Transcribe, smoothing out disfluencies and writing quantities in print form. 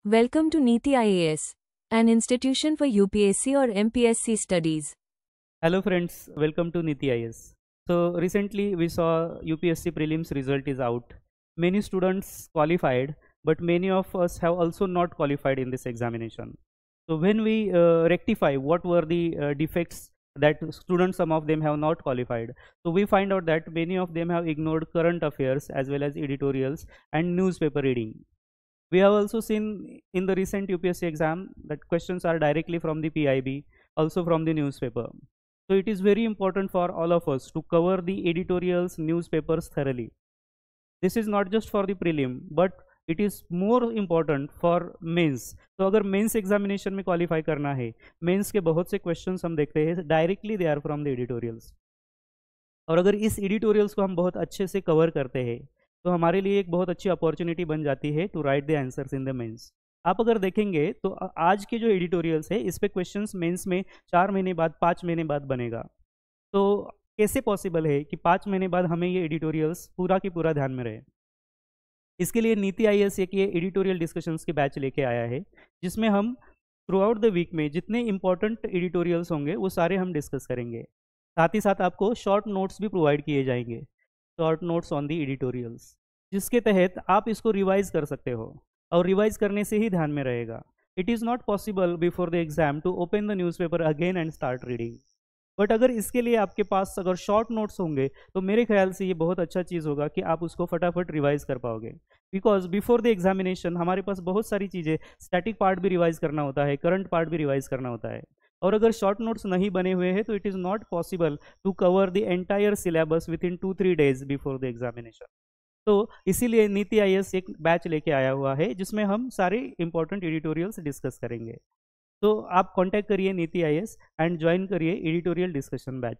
Welcome to Niti IAS, an institution for UPSC or MPSC studies. Hello friends, welcome to Niti IAS. So recently we saw UPSC prelims result is out. Many students qualified, but many of us have also not qualified in this examination. So when we rectify what were the defects that students, some of them have not qualified. So we find out that many of them have ignored current affairs as well as editorials and newspaper reading. We have also seen in the recent UPSC exam that questions are directly from the PIB, also from the newspaper. So it is very important for all of us to cover the editorials, newspapers thoroughly. This is not just for the prelim, but it is more important for mains. तो अगर mains examination में qualify करना है, mains के बहुत से questions हम देखते हैं directly they are from the editorials, और अगर इस एडिटोरियल्स को हम बहुत अच्छे से कवर करते हैं तो हमारे लिए एक बहुत अच्छी अपॉर्चुनिटी बन जाती है to write the answers in the mains. आप अगर देखेंगे तो आज के जो एडिटोरियल्स है इस पे क्वेश्चंस मेंस में 4 महीने बाद 5 महीने बाद बनेगा. तो कैसे पॉसिबल है कि 5 महीने बाद हमें ये एडिटोरियल्स पूरा की पूरा ध्यान में रहे? इसके लिए नीति आईएएस एक ये एडिटोरियल डिस्कशंस की बैच लेके आया है, जिसमें हम थ्रू आउट द वीक में जितने इंपॉर्टेंट एडिटोरियल्स होंगे वो सारे हम डिस्कस करेंगे. साथ ही साथ आपको शॉर्ट नोट्स भी प्रोवाइड किए जाएंगे, short notes on the editorials, जिसके तहत आप इसको रिवाइज कर सकते हो और रिवाइज करने से ही ध्यान में रहेगा. It is not possible before the exam to open the newspaper again and start reading. But अगर इसके लिए आपके पास अगर शॉर्ट नोट्स होंगे तो मेरे ख्याल से ये बहुत अच्छा चीज़ होगा कि आप उसको फटाफट रिवाइज कर पाओगे. बिकॉज बिफोर द एग्जामिनेशन हमारे पास बहुत सारी चीज़ें, स्टैटिक पार्ट भी रिवाइज करना होता है, करंट पार्ट भी रिवाइज करना होता है, और अगर शॉर्ट नोट्स नहीं बने हुए हैं तो it is not possible to cover the entire syllabus within 2-3 days before the examination. तो इसीलिए नीति आईएएस एक बैच लेके आया हुआ है जिसमें हम सारे इंपॉर्टेंट एडिटोरियल्स डिस्कस करेंगे. तो आप कांटेक्ट करिए नीति आईएएस एंड ज्वाइन करिए एडिटोरियल डिस्कशन बैच.